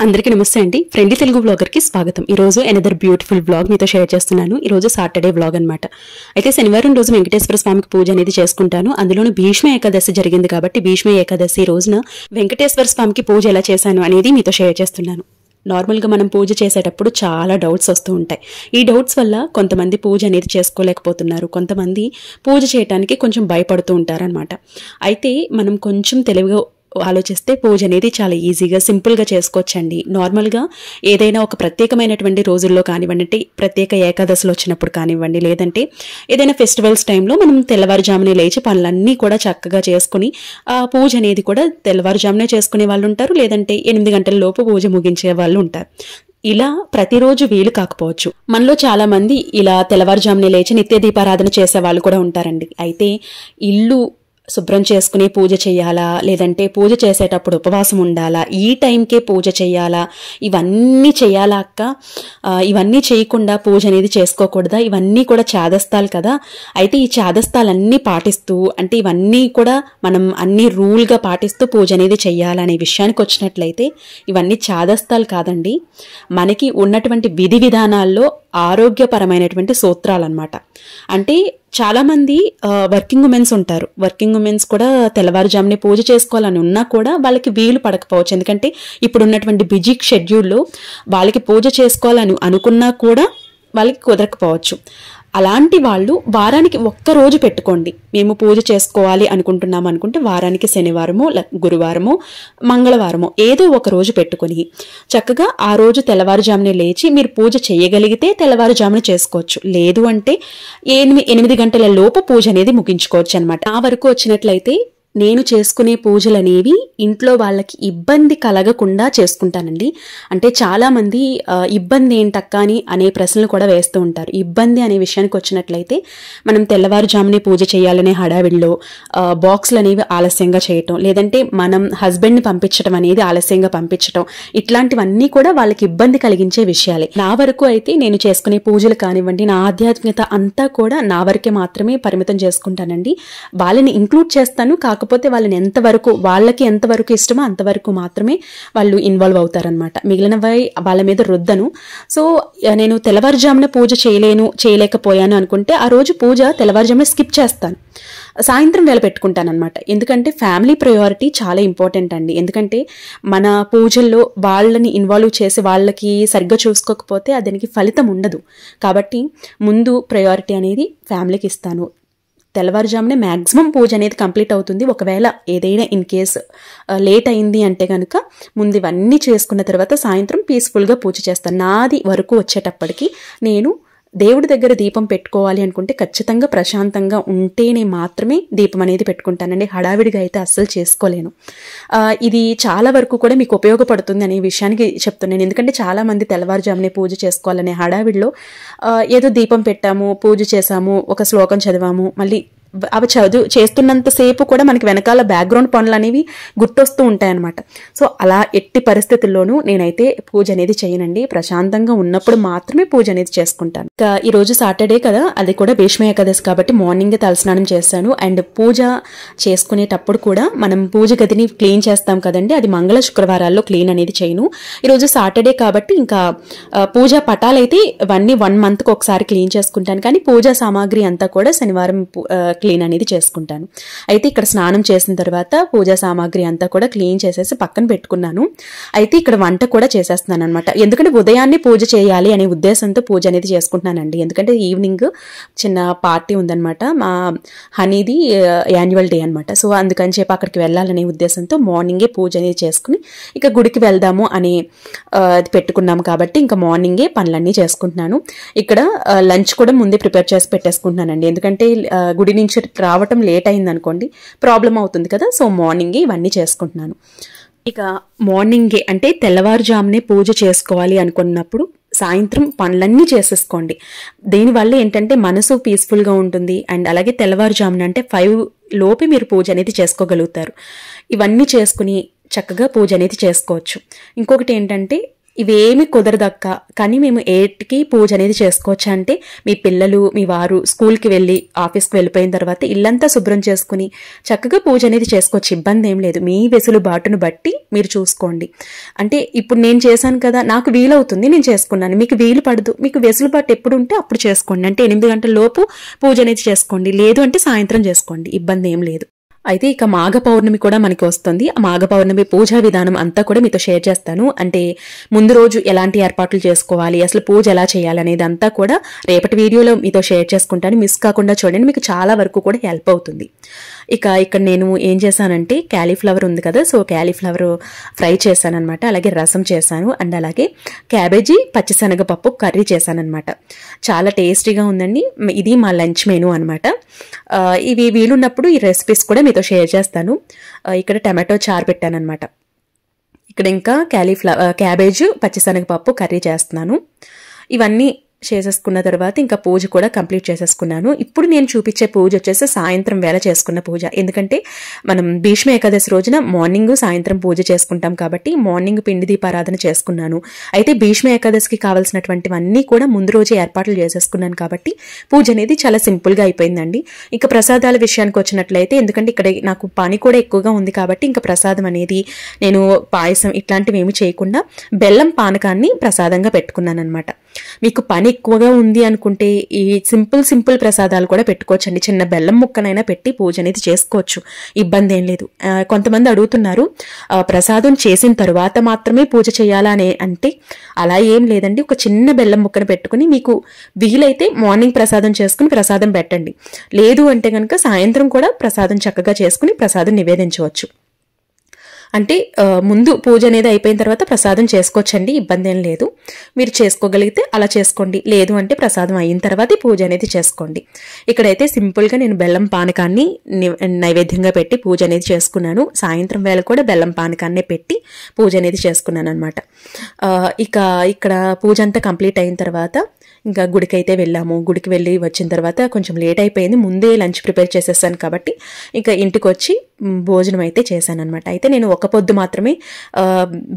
అందరికీ నమస్తే అండి. ఫ్రెండ్లీ తెలుగు బ్లాగర్ కి స్వాగతం. ఈ రోజు ఎనదర్ బ్యూటిఫుల్ బ్లాగ్ మీతో షేర్ చేస్తున్నాను. ఈ రోజు సాటర్డే బ్లాగ్ అన్నమాట. అయితే శనివారం రోజు వెంకటేశ్వర స్వామికి పూజ అనేది చేసుకుంటాను. అందులోనూ భీష్మ ఏకాదశి జరిగింది కాబట్టి భీష్మ ఏకాదశి రోజున వెంకటేశ్వర స్వామికి పూజ ఎలా చేశాను అనేది మీతో షేర్ చేస్తున్నాను. నార్మల్గా మనం పూజ చేసేటప్పుడు చాలా డౌట్స్ వస్తూ ఉంటాయి. ఈ డౌట్స్ వల్ల కొంతమంది పూజ అనేది చేసుకోలేకపోతున్నారు, కొంతమంది పూజ చేయడానికి కొంచెం భయపడుతూ ఉంటారనమాట. అయితే మనం కొంచెం తెలివిగా ఆలోచిస్తే పూజ అనేది చాలా ఈజీగా సింపుల్గా చేసుకోవచ్చండి. నార్మల్గా ఏదైనా ఒక ప్రత్యేకమైనటువంటి రోజుల్లో కానివ్వండి, అంటే ప్రత్యేక ఏకాదశిలో వచ్చినప్పుడు కానివ్వండి, లేదంటే ఏదైనా ఫెస్టివల్స్ టైంలో మనం తెల్లవారుజామునే లేచి పనులన్నీ కూడా చక్కగా చేసుకుని ఆ పూజ అనేది కూడా తెల్లవారుజామునే చేసుకునే వాళ్ళు ఉంటారు, లేదంటే 8 గంటల లోపు పూజ ముగించే వాళ్ళు ఉంటారు. ఇలా ప్రతిరోజు వీలు కాకపోవచ్చు. మనలో చాలా మంది ఇలా తెల్లవారుజామునే లేచి నిత్య దీపారాధన చేసే వాళ్ళు కూడా ఉంటారండి. అయితే ఇల్లు శుభ్రం చేసుకుని పూజ చేయాలా, లేదంటే పూజ చేసేటప్పుడు ఉపవాసం ఉండాలా, ఈ టైంకే పూజ చేయాలా, ఇవన్నీ చేయాలా అక్క, ఇవన్నీ చేయకుండా పూజ అనేది చేసుకోకూడదా, ఇవన్నీ కూడా చాదస్తాలు కదా. అయితే ఈ చాదస్తాలన్నీ పాటిస్తూ, అంటే ఇవన్నీ కూడా మనం అన్ని రూల్గా పాటిస్తూ పూజ అనేది చెయ్యాలనే విషయానికి వచ్చినట్లయితే ఇవన్నీ చాదస్తాలు కాదండి. మనకి ఉన్నటువంటి విధి విధానాల్లో ఆరోగ్యపరమైనటువంటి సూత్రాలు అన్నమాట. అంటే చాలామంది వర్కింగ్ ఉమెన్స్ ఉంటారు. వర్కింగ్ ఉమెన్స్ కూడా తెల్లవారుజామునే పూజ చేసుకోవాలని ఉన్నా కూడా వాళ్ళకి వీలు పడకపోవచ్చు. ఎందుకంటే ఇప్పుడు ఉన్నటువంటి బిజీ షెడ్యూల్లో వాళ్ళకి పూజ చేసుకోవాలని అనుకున్నా కూడా వాళ్ళకి కుదరకపోవచ్చు. అలాంటి వాళ్ళు వారానికి ఒక్కరోజు పెట్టుకోండి. మేము పూజ చేసుకోవాలి అనుకుంటున్నాం అనుకుంటే వారానికి శనివారమో, గురువారమో, మంగళవారమో ఏదో ఒక రోజు పెట్టుకొని చక్కగా ఆ రోజు తెల్లవారుజామునే లేచి మీరు పూజ చేయగలిగితే తెల్లవారుజామున చేసుకోవచ్చు. లేదు అంటే 8 గంటల లోపు పూజ అనేది ముగించుకోవచ్చు అనమాట. ఆ వరకు వచ్చినట్లయితే నేను చేసుకునే పూజలు అనేవి ఇంట్లో వాళ్ళకి ఇబ్బంది కలగకుండా చేసుకుంటానండి. అంటే చాలామంది ఇబ్బంది ఏంటక్క అని అనే ప్రశ్నలు కూడా వేస్తూ ఉంటారు. ఇబ్బంది అనే విషయానికి వచ్చినట్లయితే మనం తెల్లవారుజామునే పూజ చేయాలనే హడావిడిలో బాక్సులు అనేవి ఆలస్యంగా చేయటం, లేదంటే మనం హస్బెండ్ని పంపించడం అనేది ఆలస్యంగా పంపించడం, ఇట్లాంటివన్నీ కూడా వాళ్ళకి ఇబ్బంది కలిగించే విషయాలే. నా వరకు అయితే నేను చేసుకునే పూజలు కానివ్వండి, నా ఆధ్యాత్మికత అంతా కూడా నా వరకే మాత్రమే పరిమితం చేసుకుంటానండి. వాళ్ళని ఇంక్లూడ్ చేస్తాను, కాకపోతే వాళ్ళని వాళ్ళకి ఎంతవరకు ఇష్టమో అంతవరకు మాత్రమే వాళ్ళు ఇన్వాల్వ్ అవుతారనమాట. మిగిలినవై వాళ్ళ మీద రుద్దను. సో నేను తెల్లవారుజామున పూజ చేయలేకపోయాను అనుకుంటే ఆ రోజు పూజ తెల్లవారుజామున స్కిప్ చేస్తాను, సాయంత్రం వేళ పెట్టుకుంటానమాట. ఎందుకంటే ఫ్యామిలీ ప్రయారిటీ చాలా ఇంపార్టెంట్ అండి. ఎందుకంటే మన పూజల్లో వాళ్ళని ఇన్వాల్వ్ చేసి వాళ్ళకి సరిగ్గా చూసుకోకపోతే దానికి ఫలితం ఉండదు. కాబట్టి ముందు ప్రయారిటీ అనేది ఫ్యామిలీకి ఇస్తాను. తెల్లవారుజామునే మ్యాక్సిమం పూజ అనేది కంప్లీట్ అవుతుంది. ఒకవేళ ఏదైనా ఇన్ కేస్ లేట్ అయింది అంటే కనుక ముందు ఇవన్నీ చేసుకున్న తర్వాత సాయంత్రం పీస్ఫుల్గా పూజ చేస్తాను. నాది వరకు వచ్చేటప్పటికి నేను దేవుడి దగ్గర దీపం పెట్టుకోవాలి అనుకుంటే ఖచ్చితంగా ప్రశాంతంగా ఉంటేనే మాత్రమే దీపం అనేది పెట్టుకుంటానండి. హడావిడిగా అయితే అస్సలు చేసుకోలేను. ఇది చాలా వరకు కూడా మీకు ఉపయోగపడుతుంది అనే విషయానికి చెప్తున్నాను. ఎందుకంటే చాలామంది తెల్లవారుజామునే పూజ చేసుకోవాలనే హడావిడిలో ఏదో దీపం పెట్టాము, పూజ చేసాము, ఒక శ్లోకం చదివాము, మళ్ళీ అవి చేస్తున్నంతసేపు కూడా మనకి వెనకాల బ్యాక్గ్రౌండ్ పనులు అనేవి గుర్తొస్తూ ఉంటాయన్నమాట. సో అలా ఎట్టి పరిస్థితుల్లోనూ నేనైతే పూజ అనేది చేయనండి. ప్రశాంతంగా ఉన్నప్పుడు మాత్రమే పూజ అనేది చేసుకుంటాను. ఇంకా ఈరోజు సాటర్డే కదా, అది కూడా భీష్మ ఏకాదశి కాబట్టి మార్నింగే తలస్నానం చేశాను. అండ్ పూజ చేసుకునేటప్పుడు కూడా మనం పూజ గదిని క్లీన్ చేస్తాం కదండి, అది మంగళ శుక్రవారాల్లో క్లీన్ అనేది చేయను. ఈరోజు సాటర్డే కాబట్టి ఇంకా పూజా పటాలైతే ఇవన్నీ 1 monthకి ఒకసారి క్లీన్ చేసుకుంటాను, కానీ పూజా సామాగ్రి అంతా కూడా శనివారం క్లీన్ అనేది చేసుకుంటాను. అయితే ఇక్కడ స్నానం చేసిన తర్వాత పూజా సామాగ్రి అంతా కూడా క్లీన్ చేసేసి పక్కన పెట్టుకున్నాను. అయితే ఇక్కడ వంట కూడా చేసేస్తున్నాను అనమాట. ఎందుకంటే ఉదయాన్నే పూజ చేయాలి అనే ఉద్దేశంతో పూజ అనేది చేసుకుంటున్నానండి. ఎందుకంటే ఈవినింగ్ చిన్న పార్టీ ఉందనమాట, మా హనీది యాన్యువల్ డే అనమాట. సో అందుకని చెప్పి అక్కడికి వెళ్ళాలనే ఉద్దేశంతో మార్నింగే పూజ అనేది చేసుకుని ఇక గుడికి వెళ్దాము అని పెట్టుకున్నాము కాబట్టి ఇంకా మార్నింగే పనులన్నీ చేసుకుంటున్నాను. ఇక్కడ లంచ్ కూడా ముందే ప్రిపేర్ చేసి పెట్టేసుకుంటున్నానండి. ఎందుకంటే గుడి నుంచి రావటం లేట్ అయింది అనుకోండి ప్రాబ్లం అవుతుంది కదా. సో మార్నింగే ఇవన్నీ చేసుకుంటున్నాను. ఇక మార్నింగే అంటే తెల్లవారుజామునే పూజ చేసుకోవాలి అనుకున్నప్పుడు సాయంత్రం పనులన్నీ చేసేసుకోండి. దీనివల్ల ఏంటంటే మనసు పీస్ఫుల్గా ఉంటుంది. అండ్ అలాగే తెల్లవారుజామున అంటే 5 లోపే మీరు పూజ అనేది చేసుకోగలుగుతారు. ఇవన్నీ చేసుకుని చక్కగా పూజ అనేది చేసుకోవచ్చు. ఇంకొకటి ఏంటంటే ఇవేమి కుదరదక్క, కానీ మేము 8కి పూజ అనేది చేసుకోవచ్చు అంటే మీ పిల్లలు మీ వారు స్కూల్కి వెళ్ళి ఆఫీస్కి వెళ్ళిపోయిన తర్వాత ఇల్లంతా శుభ్రం చేసుకుని చక్కగా పూజ అనేది చేసుకోవచ్చు, ఇబ్బంది ఏం లేదు. మీ వెసులుబాటును బట్టి మీరు చూసుకోండి. అంటే ఇప్పుడు నేను చేశాను కదా, నాకు వీలవుతుంది నేను చేసుకున్నాను, మీకు వీలు పడదు, మీకు వెసులుబాటు ఎప్పుడు ఉంటే అప్పుడు చేసుకోండి. అంటే 8 గంటల లోపు పూజ అనేది చేసుకోండి, లేదు అంటే సాయంత్రం చేసుకోండి, ఇబ్బంది ఏం లేదు. అయితే ఇక మాఘ పౌర్ణమి కూడా మనకి వస్తుంది. ఆ మాఘ పౌర్ణమి పూజా విధానం అంతా కూడా మీతో షేర్ చేస్తాను. అంటే ముందు రోజు ఎలాంటి ఏర్పాట్లు చేసుకోవాలి, అసలు పూజ ఎలా చేయాలి అనేది అంతా కూడా రేపటి వీడియోలో మీతో షేర్ చేసుకుంటాను. మిస్ కాకుండా చూడండి, మీకు చాలా వరకు కూడా హెల్ప్ అవుతుంది. ఇక ఇక్కడ నేను ఏం చేశానంటే క్యాలీఫ్లవర్ ఉంది కదా, సో క్యాలీఫ్లవర్ ఫ్రై చేశాను అనమాట. అలాగే రసం చేశాను అండ్ అలాగే క్యాబేజీ పచ్చిశనగపప్పు కర్రీ చేశాను అనమాట. చాలా టేస్టీగా ఉందండి. ఇది మా లంచ్ మెనూ అనమాట. ఇవి వీలున్నప్పుడు ఈ రెసిపీస్ కూడా మీతో షేర్ చేస్తాను. ఇక్కడ టమాటో చారు పెట్టాను అనమాట. ఇక్కడ ఇంకా క్యాబేజ్ పచ్చిశనగపప్పు కర్రీ చేస్తున్నాను. ఇవన్నీ చేసేసుకున్న తర్వాత ఇంకా పూజ కూడా కంప్లీట్ చేసేసుకున్నాను. ఇప్పుడు నేను చూపించే పూజ వచ్చేసి సాయంత్రం వేళ చేసుకున్న పూజ. ఎందుకంటే మనం భీష్మ ఏకాదశి రోజున మార్నింగ్ సాయంత్రం పూజ చేసుకుంటాం కాబట్టి మార్నింగ్ పిండి దీపారాధన చేసుకున్నాను. అయితే భీష్మ ఏకాదశికి కావాల్సినటువంటివన్నీ కూడా ముందు రోజే ఏర్పాట్లు చేసేసుకున్నాను కాబట్టి పూజ అనేది చాలా సింపుల్గా అయిపోయిందండి. ఇంకా ప్రసాదాల విషయానికి వచ్చినట్లయితే, ఎందుకంటే ఇక్కడ నాకు పని కూడా ఎక్కువగా ఉంది కాబట్టి ఇంకా ప్రసాదం అనేది నేను పాయసం ఇట్లాంటివి ఏమి చేయకుండా బెల్లం పానకాన్ని ప్రసాదంగా పెట్టుకున్నాను అనమాట. మీకు పని ఎక్కువగా ఉంది అనుకుంటే ఈ సింపుల్ ప్రసాదాలు కూడా పెట్టుకోవచ్చండి. చిన్న బెల్లం ముక్కనైనా పెట్టి పూజ అనేది చేసుకోవచ్చు, ఇబ్బంది ఏం లేదు. కొంతమంది అడుగుతున్నారు ప్రసాదం చేసిన తర్వాత మాత్రమే పూజ చేయాలా అని. అంటే అలా ఏం లేదండి. ఒక చిన్న బెల్లం ముక్కను పెట్టుకుని మీకు వీలైతే మార్నింగ్ ప్రసాదం చేసుకుని ప్రసాదం పెట్టండి, లేదు అంటే కనుక సాయంత్రం కూడా ప్రసాదం చక్కగా చేసుకుని ప్రసాదం నివేదించవచ్చు. అంటే ముందు పూజ అనేది అయిపోయిన తర్వాత ప్రసాదం చేసుకోవచ్చండి, ఇబ్బంది ఏం లేదు. మీరు చేసుకోగలిగితే అలా చేసుకోండి, లేదు అంటే ప్రసాదం అయిన తర్వాత పూజ అనేది చేసుకోండి. ఇక్కడైతే సింపుల్గా నేను బెల్లం పానకాన్ని నైవేద్యంగా పెట్టి పూజ అనేది చేసుకున్నాను. సాయంత్రం వేళ కూడా బెల్లం పానకాన్నే పెట్టి పూజ అనేది చేసుకున్నాను అనమాట. ఇక ఇక్కడ పూజ అంతా కంప్లీట్ అయిన తర్వాత ఇంకా గుడికి అయితే వెళ్ళాము. గుడికి వెళ్ళి వచ్చిన తర్వాత కొంచెం లేట్ అయిపోయింది, ముందే లంచ్ ప్రిపేర్ చేసేసాను కాబట్టి ఇంకా ఇంటికి వచ్చి భోజనం అయితే చేశాను అనమాట. అయితే నేను ఒక పొద్దు మాత్రమే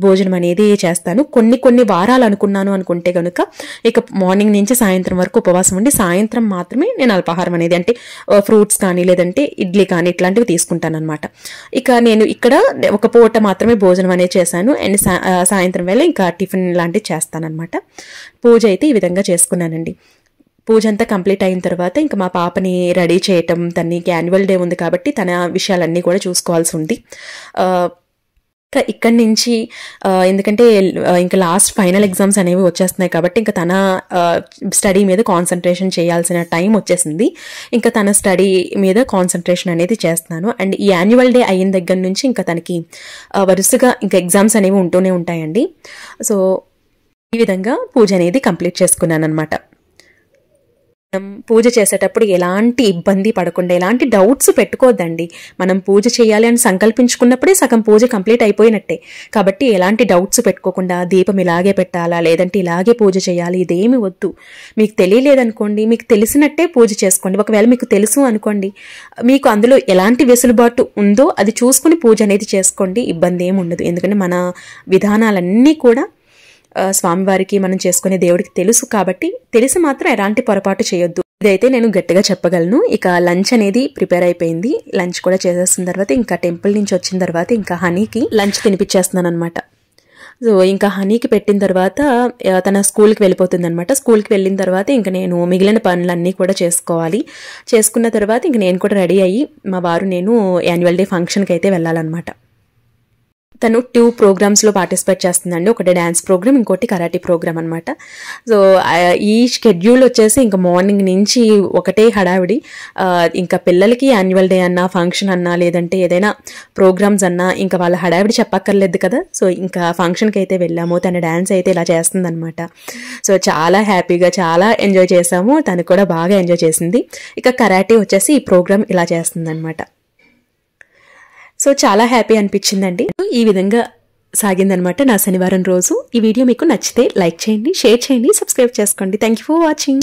భోజనం అనేది చేస్తాను. కొన్ని వారాలు అనుకున్నాను అనుకుంటే కనుక ఇక మార్నింగ్ నుంచి సాయంత్రం వరకు ఉపవాసం ఉండి సాయంత్రం మాత్రమే నేను అల్పాహారం అనేది అంటే ఫ్రూట్స్ కానీ లేదంటే ఇడ్లీ కానీ ఇట్లాంటివి తీసుకుంటాను అనమాట. ఇక నేను ఇక్కడ ఒక పూట మాత్రమే భోజనం అనేది చేశాను అండ్ సాయంత్రం వేళ ఇంకా టిఫిన్ లాంటివి చేస్తానన్నమాట. పూజ అయితే ఈ విధంగా చేసుకున్నానండి. పూజ అంతా కంప్లీట్ అయిన తర్వాత ఇంకా మా పాపని రెడీ చేయటం, తనకి యాన్యువల్ డే ఉంది కాబట్టి తన విషయాలన్నీ కూడా చూసుకోవాల్సి ఉంది. ఇక్కడి నుంచి ఎందుకంటే ఇంకా లాస్ట్ ఫైనల్ ఎగ్జామ్స్ అనేవి వచ్చేస్తున్నాయి కాబట్టి ఇంకా తన స్టడీ మీద కాన్సన్ట్రేషన్ చేయాల్సిన టైం వచ్చేసింది. ఇంకా తన స్టడీ మీద కాన్సన్ట్రేషన్ అనేది చేస్తున్నాను. అండ్ ఈ యాన్యువల్ డే అయిన దగ్గర నుంచి ఇంకా తనకి వరుసగా ఇంకా ఎగ్జామ్స్ అనేవి ఉంటూనే ఉంటాయండి. సో ఈ విధంగా పూజ అనేది కంప్లీట్ చేసుకున్నాను అనమాట. పూజ చేసేటప్పుడు ఎలాంటి ఇబ్బంది పడకుండా ఎలాంటి డౌట్స్ పెట్టుకోవద్దండి. మనం పూజ చేయాలి అని సంకల్పించుకున్నప్పుడే సగం పూజ కంప్లీట్ అయిపోయినట్టే. కాబట్టి ఎలాంటి డౌట్స్ పెట్టుకోకుండా దీపం ఇలాగే పెట్టాలా లేదంటే ఇలాగే పూజ చేయాలి ఇదేమి వద్దు. మీకు తెలియలేదనుకోండి, మీకు తెలిసినట్టే పూజ చేసుకోండి. ఒకవేళ మీకు తెలుసు అనుకోండి, మీకు అందులో ఎలాంటి వెసులుబాటు ఉందో అది చూసుకుని పూజ అనేది చేసుకోండి, ఇబ్బంది ఏమి ఉండదు. ఎందుకంటే మన విధానాలన్నీ కూడా స్వామివారికి మనం చేసుకునే దేవుడికి తెలుసు కాబట్టి తెలిసి మాత్రం ఎలాంటి పొరపాటు చేయొద్దు. ఇదైతే నేను గట్టిగా చెప్పగలను. ఇక లంచ్ అనేది ప్రిపేర్ అయిపోయింది. లంచ్ కూడా చేసేసిన తర్వాత ఇంకా టెంపుల్ నుంచి వచ్చిన తర్వాత ఇంకా హనీకి లంచ్ తినిపించేస్తున్నాను అనమాట. సో ఇంకా హనీకి పెట్టిన తర్వాత తన స్కూల్కి వెళ్ళిపోతుంది అనమాట. స్కూల్కి వెళ్ళిన తర్వాత ఇంకా నేను మిగిలిన పనులన్నీ కూడా చేసుకోవాలి. చేసుకున్న తర్వాత ఇంక నేను కూడా రెడీ అయ్యి మా వారు నేను యాన్యువల్ డే ఫంక్షన్కి అయితే వెళ్ళాలన్నమాట. తను 2 ప్రోగ్రామ్స్లో పార్టిసిపేట్ చేస్తుందండి. ఒకటి డ్యాన్స్ ప్రోగ్రామ్, ఇంకోటి కరాటే ప్రోగ్రామ్ అనమాట. సో ఈ షెడ్యూల్ వచ్చేసి ఇంకా మార్నింగ్ నుంచి ఒకటే హడావిడి. ఇంకా పిల్లలకి యాన్యువల్ డే అన్నా ఫంక్షన్ అన్నా లేదంటే ఏదైనా ప్రోగ్రామ్స్ అన్నా ఇంకా వాళ్ళ హడావిడి చెప్పక్కర్లేదు కదా. సో ఇంకా ఫంక్షన్కి అయితే వెళ్ళాము. తన డ్యాన్స్ అయితే ఇలా చేస్తుందనమాట. సో చాలా హ్యాపీగా చాలా ఎంజాయ్ చేసాము. తను కూడా బాగా ఎంజాయ్ చేసింది. ఇక కరాటే వచ్చేసి ఈ ప్రోగ్రామ్ ఇలా చేస్తుందనమాట. సో చాలా హ్యాపీ అనిపించిందండి. ఈ విధంగా సాగిందనమాట నా శనివారం రోజు. ఈ వీడియో మీకు నచ్చితే లైక్ చేయండి, షేర్ చేయండి, సబ్స్క్రైబ్ చేసుకోండి. Thank you for watching.